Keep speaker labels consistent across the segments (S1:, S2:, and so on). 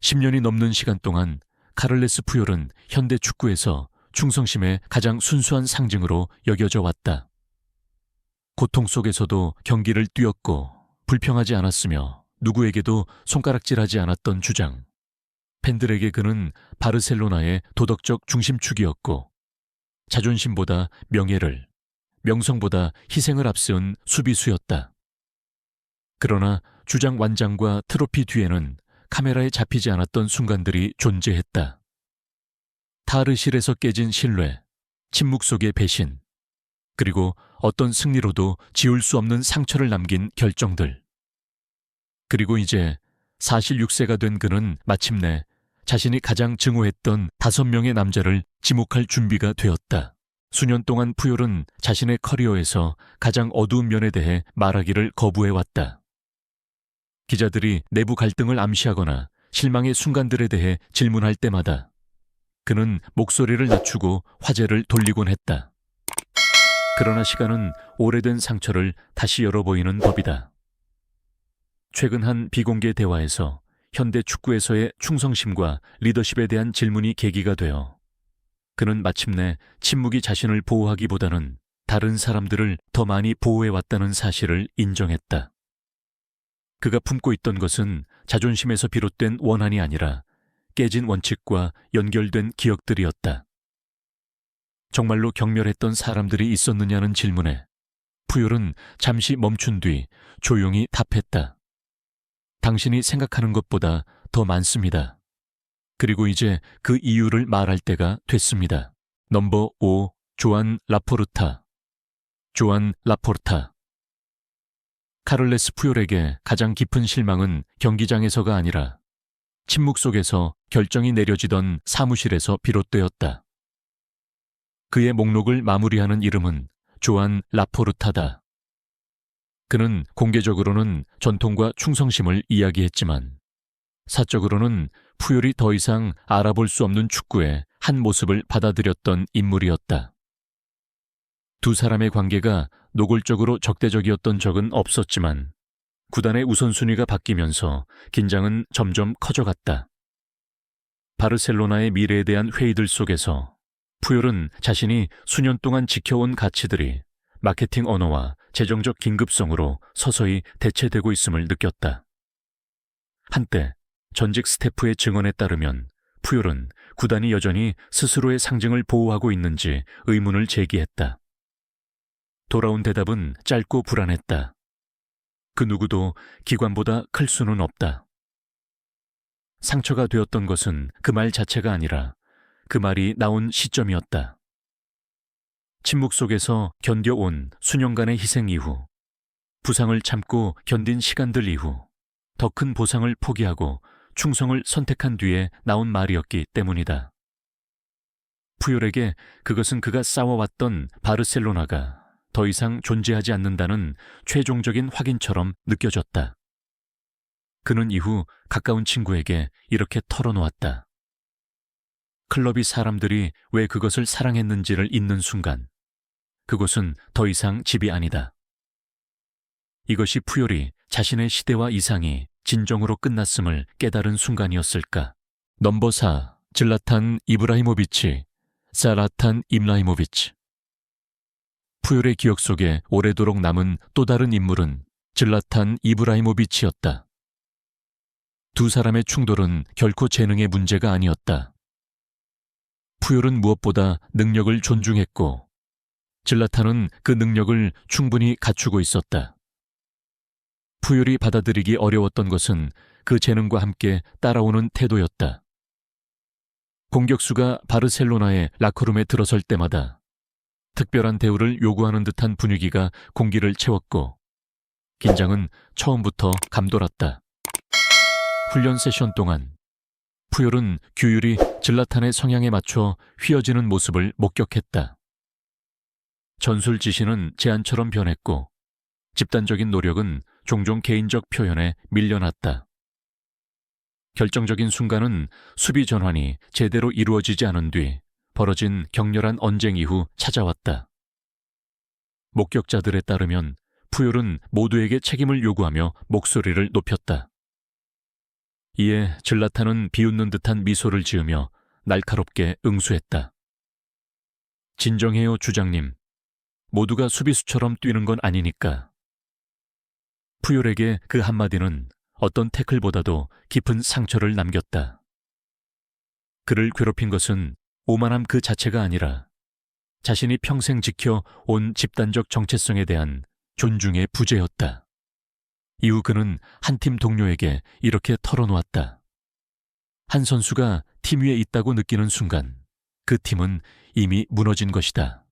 S1: 10년이 넘는 시간 동안 카를레스 푸yor은 현대 축구에서 충성심의 가장 순수한 상징으로 여겨져 왔다. 고통 속에서도 경기를 뛰었고 불평하지 않았으며 누구에게도 손가락질하지 않았던 주장. 팬들에게 그는 바르셀로나의 도덕적 중심축이었고 자존심보다 명예를, 명성보다 희생을 앞세운 수비수였다. 그러나 주장 완장과 트로피 뒤에는 카메라에 잡히지 않았던 순간들이 존재했다. 타르실에서 깨진 신뢰, 침묵 속의 배신, 그리고 어떤 승리로도 지울 수 없는 상처를 남긴 결정들. 그리고 이제 46세가 된 그는 마침내 자신이 가장 증오했던 5명의 남자를 지목할 준비가 되었다. 수년 동안 푸yor은 자신의 커리어에서 가장 어두운 면에 대해 말하기를 거부해왔다. 기자들이 내부 갈등을 암시하거나 실망의 순간들에 대해 질문할 때마다 그는 목소리를 낮추고 화제를 돌리곤 했다. 그러나 시간은 오래된 상처를 다시 열어 보이는 법이다. 최근 한 비공개 대화에서 현대 축구에서의 충성심과 리더십에 대한 질문이 계기가 되어 그는 마침내 침묵이 자신을 보호하기보다는 다른 사람들을 더 많이 보호해왔다는 사실을 인정했다. 그가 품고 있던 것은 자존심에서 비롯된 원한이 아니라 깨진 원칙과 연결된 기억들이었다. 정말로 경멸했던 사람들이 있었느냐는 질문에 푸yor은 잠시 멈춘 뒤 조용히 답했다. 당신이 생각하는 것보다 더 많습니다. 그리고 이제 그 이유를 말할 때가 됐습니다. 넘버 5, 조안 라포르타. 조안 라포르타. 카를레스 푸yor에게 가장 깊은 실망은 경기장에서가 아니라 침묵 속에서 결정이 내려지던 사무실에서 비롯되었다. 그의 목록을 마무리하는 이름은 조안 라포르타다. 그는 공개적으로는 전통과 충성심을 이야기했지만 사적으로는 푸yor이 더 이상 알아볼 수 없는 축구의 한 모습을 받아들였던 인물이었다. 두 사람의 관계가 노골적으로 적대적이었던 적은 없었지만 구단의 우선순위가 바뀌면서 긴장은 점점 커져갔다. 바르셀로나의 미래에 대한 회의들 속에서 푸yor은 자신이 수년 동안 지켜온 가치들이 마케팅 언어와 재정적 긴급성으로 서서히 대체되고 있음을 느꼈다. 한때 전직 스태프의 증언에 따르면 푸yor은 구단이 여전히 스스로의 상징을 보호하고 있는지 의문을 제기했다. 돌아온 대답은 짧고 불안했다. 그 누구도 기관보다 클 수는 없다. 상처가 되었던 것은 그 말 자체가 아니라 그 말이 나온 시점이었다. 침묵 속에서 견뎌온 수년간의 희생 이후, 부상을 참고 견딘 시간들 이후, 더 큰 보상을 포기하고 충성을 선택한 뒤에 나온 말이었기 때문이다. 푸yor에게 그것은 그가 싸워왔던 바르셀로나가 더 이상 존재하지 않는다는 최종적인 확인처럼 느껴졌다. 그는 이후 가까운 친구에게 이렇게 털어놓았다. 클럽이 사람들이 왜 그것을 사랑했는지를 잊는 순간, 그곳은 더 이상 집이 아니다. 이것이 푸yor이 자신의 시대와 이상이 진정으로 끝났음을 깨달은 순간이었을까. 넘버 4, 질라탄 이브라히모비치, 사라탄 임라히모비치. 푸yor의 기억 속에 오래도록 남은 또 다른 인물은 질라탄 이브라히모비치였다. 두 사람의 충돌은 결코 재능의 문제가 아니었다. 푸yor은 무엇보다 능력을 존중했고 질라탄은 그 능력을 충분히 갖추고 있었다. 푸yor이 받아들이기 어려웠던 것은 그 재능과 함께 따라오는 태도였다. 공격수가 바르셀로나의 라커룸에 들어설 때마다 특별한 대우를 요구하는 듯한 분위기가 공기를 채웠고 긴장은 처음부터 감돌았다. 훈련 세션 동안 푸yor은 규율이 질라탄의 성향에 맞춰 휘어지는 모습을 목격했다. 전술 지시는 제안처럼 변했고 집단적인 노력은 종종 개인적 표현에 밀려났다. 결정적인 순간은 수비 전환이 제대로 이루어지지 않은 뒤 벌어진 격렬한 언쟁 이후 찾아왔다. 목격자들에 따르면 푸yor은 모두에게 책임을 요구하며 목소리를 높였다. 이에 질라탄은 비웃는 듯한 미소를 지으며 날카롭게 응수했다. 진정해요, 주장님. 모두가 수비수처럼 뛰는 건 아니니까. 푸yor에게 그 한마디는 어떤 태클보다도 깊은 상처를 남겼다. 그를 괴롭힌 것은 오만함 그 자체가 아니라 자신이 평생 지켜 온 집단적 정체성에 대한 존중의 부재였다. 이후 그는 한 팀 동료에게 이렇게 털어놓았다. 한 선수가 팀 위에 있다고 느끼는 순간 그 팀은 이미 무너진 것이다.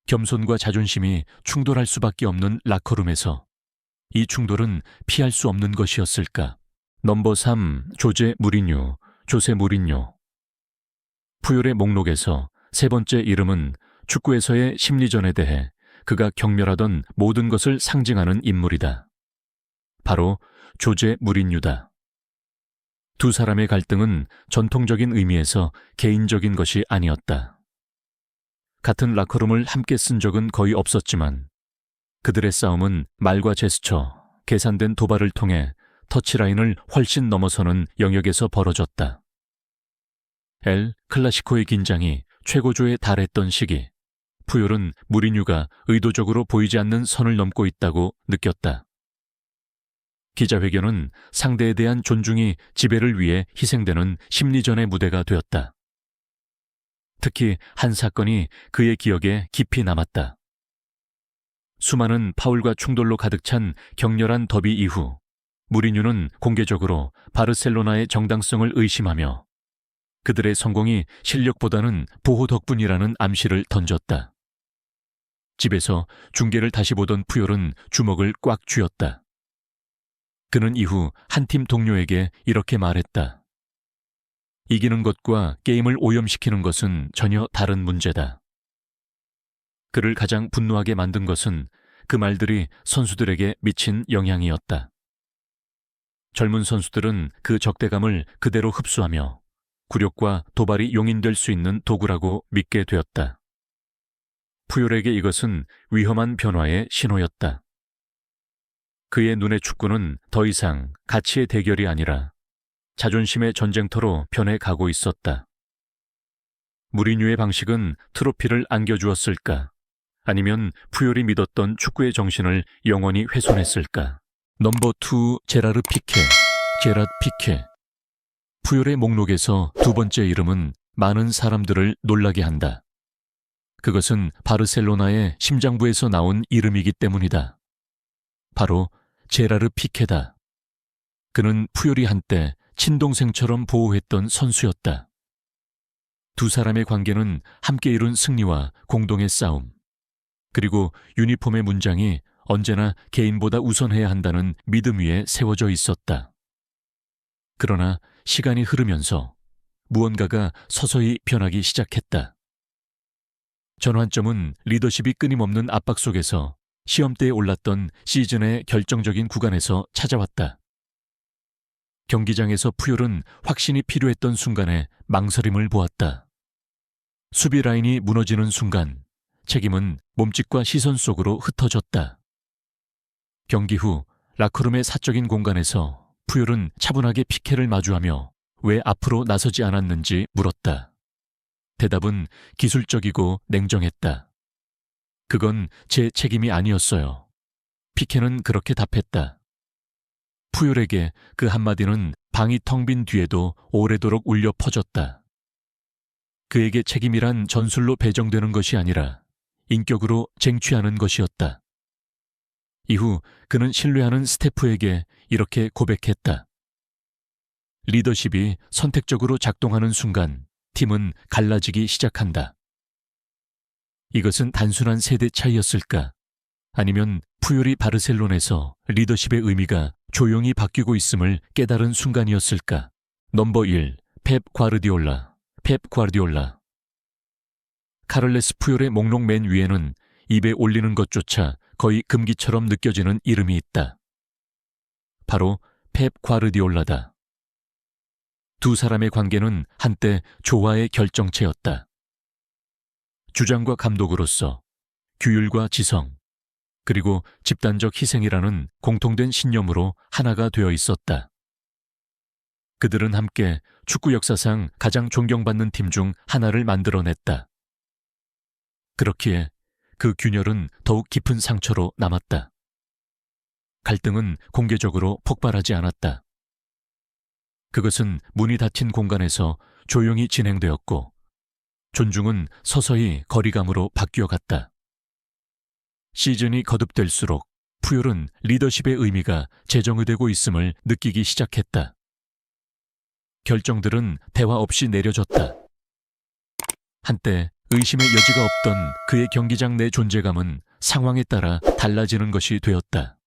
S1: 겸손과 자존심이 충돌할 수밖에 없는 라커룸에서 이 충돌은 피할 수 없는 것이었을까? 넘버 3, 조세 무리뉴. 푸yor의 목록에서 세 번째 이름은 축구에서의 심리전에 대해 그가 경멸하던 모든 것을 상징하는 인물이다. 바로 조세 무리뉴다. 두 사람의 갈등은 전통적인 의미에서 개인적인 것이 아니었다. 같은 라커룸을 함께 쓴 적은 거의 없었지만 그들의 싸움은 말과 제스처, 계산된 도발을 통해 터치라인을 훨씬 넘어서는 영역에서 벌어졌다. 엘 클라시코의 긴장이 최고조에 달했던 시기, 푸yor은 무리뉴가 의도적으로 보이지 않는 선을 넘고 있다고 느꼈다. 기자회견은 상대에 대한 존중이 지배를 위해 희생되는 심리전의 무대가 되었다. 특히 한 사건이 그의 기억에 깊이 남았다. 수많은 파울과 충돌로 가득 찬 격렬한 더비 이후 무리뉴는 공개적으로 바르셀로나의 정당성을 의심하며 그들의 성공이 실력보다는 보호 덕분이라는 암시를 던졌다. 집에서 중계를 다시 보던 푸yor은 주먹을 꽉 쥐었다. 그는 이후 한 팀 동료에게 이렇게 말했다. 이기는 것과 게임을 오염시키는 것은 전혀 다른 문제다. 그를 가장 분노하게 만든 것은 그 말들이 선수들에게 미친 영향이었다. 젊은 선수들은 그 적대감을 그대로 흡수하며 굴욕과 도발이 용인될 수 있는 도구라고 믿게 되었다. 푸yor에게 이것은 위험한 변화의 신호였다. 그의 눈에 축구는 더 이상 가치의 대결이 아니라 자존심의 전쟁터로 변해가고 있었다. 무리뉴의 방식은 트로피를 안겨주었을까? 아니면 푸yor이 믿었던 축구의 정신을 영원히 훼손했을까? 넘버 2, 제라드 피케. 푸yor의 목록에서 두 번째 이름은 많은 사람들을 놀라게 한다. 그것은 바르셀로나의 심장부에서 나온 이름이기 때문이다. 바로 제라르 피케다. 그는 푸yor이 한때 친동생처럼 보호했던 선수였다. 두 사람의 관계는 함께 이룬 승리와 공동의 싸움, 그리고 유니폼의 문장이 언제나 개인보다 우선해야 한다는 믿음 위에 세워져 있었다. 그러나 시간이 흐르면서 무언가가 서서히 변하기 시작했다. 전환점은 리더십이 끊임없는 압박 속에서 시험대에 올랐던 시즌의 결정적인 구간에서 찾아왔다. 경기장에서 푸yor은 확신이 필요했던 순간에 망설임을 보았다. 수비 라인이 무너지는 순간 책임은 몸짓과 시선 속으로 흩어졌다. 경기 후 라커룸의 사적인 공간에서 푸yor은 차분하게 피케를 마주하며 왜 앞으로 나서지 않았는지 물었다. 대답은 기술적이고 냉정했다. 그건 제 책임이 아니었어요. 피케는 그렇게 답했다. 푸yor에게 그 한마디는 방이 텅 빈 뒤에도 오래도록 울려 퍼졌다. 그에게 책임이란 전술로 배정되는 것이 아니라 인격으로 쟁취하는 것이었다. 이후 그는 신뢰하는 스태프에게 이렇게 고백했다. 리더십이 선택적으로 작동하는 순간 팀은 갈라지기 시작한다. 이것은 단순한 세대 차이였을까? 아니면 푸yor이 바르셀론에서 리더십의 의미가 조용히 바뀌고 있음을 깨달은 순간이었을까? 넘버 1, 펩 과르디올라. 카를레스 푸yor의 목록 맨 위에는 입에 올리는 것조차 거의 금기처럼 느껴지는 이름이 있다. 바로 펩 과르디올라다. 두 사람의 관계는 한때 조화의 결정체였다. 주장과 감독으로서 규율과 지성, 그리고 집단적 희생이라는 공통된 신념으로 하나가 되어 있었다. 그들은 함께 축구 역사상 가장 존경받는 팀 중 하나를 만들어냈다. 그렇기에 그 균열은 더욱 깊은 상처로 남았다. 갈등은 공개적으로 폭발하지 않았다. 그것은 문이 닫힌 공간에서 조용히 진행되었고, 존중은 서서히 거리감으로 바뀌어갔다. 시즌이 거듭될수록 푸열은 리더십의 의미가 재정의되고 있음을 느끼기 시작했다. 결정들은 대화 없이 내려졌다. 한때 의심의 여지가 없던 그의 경기장 내 존재감은 상황에 따라 달라지는 것이 되었다.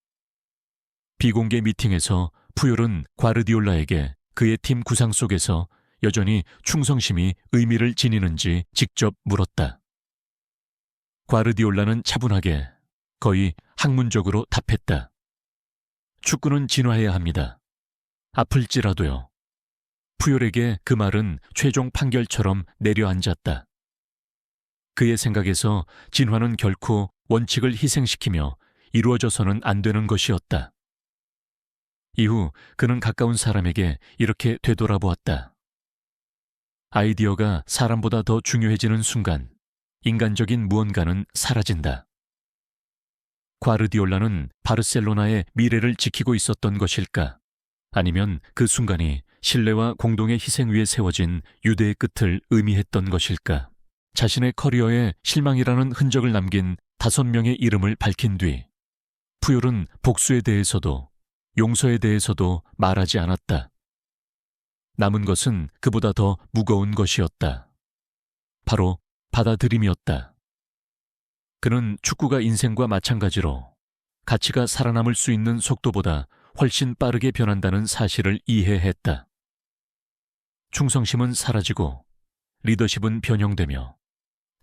S1: 비공개 미팅에서 푸열은 과르디올라에게 그의 팀 구상 속에서 여전히 충성심이 의미를 지니는지 직접 물었다. 과르디올라는 차분하게, 거의 학문적으로 답했다. 축구는 진화해야 합니다. 아플지라도요. 푸열에게 그 말은 최종 판결처럼 내려앉았다. 그의 생각에서 진화는 결코 원칙을 희생시키며 이루어져서는 안 되는 것이었다. 이후 그는 가까운 사람에게 이렇게 되돌아보았다. 아이디어가 사람보다 더 중요해지는 순간, 인간적인 무언가는 사라진다. 과르디올라는 바르셀로나의 미래를 지키고 있었던 것일까? 아니면 그 순간이 신뢰와 공동의 희생 위에 세워진 유대의 끝을 의미했던 것일까? 자신의 커리어에 실망이라는 흔적을 남긴 5명의 이름을 밝힌 뒤 푸열은 복수에 대해서도 용서에 대해서도 말하지 않았다. 남은 것은 그보다 더 무거운 것이었다. 바로 받아들임이었다. 그는 축구가 인생과 마찬가지로 가치가 살아남을 수 있는 속도보다 훨씬 빠르게 변한다는 사실을 이해했다. 충성심은 사라지고 리더십은 변형되며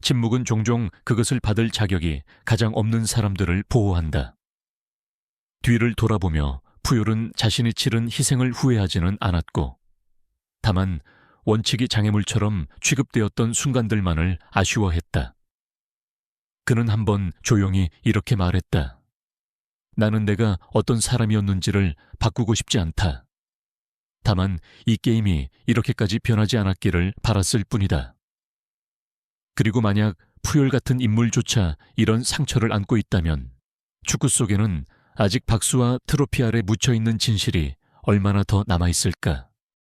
S1: 침묵은 종종 그것을 받을 자격이 가장 없는 사람들을 보호한다. 뒤를 돌아보며 푸열은 자신이 치른 희생을 후회하지는 않았고, 다만 원칙이 장애물처럼 취급되었던 순간들만을 아쉬워했다. 그는 한번 조용히 이렇게 말했다. 나는 내가 어떤 사람이었는지를 바꾸고 싶지 않다. 다만 이 게임이 이렇게까지 변하지 않았기를 바랐을 뿐이다. 그리고 만약 푸열 같은 인물조차 이런 상처를 안고 있다면 축구 속에는 아직 박수와 트로피 아래 묻혀있는 진실이 얼마나 더 남아있을까?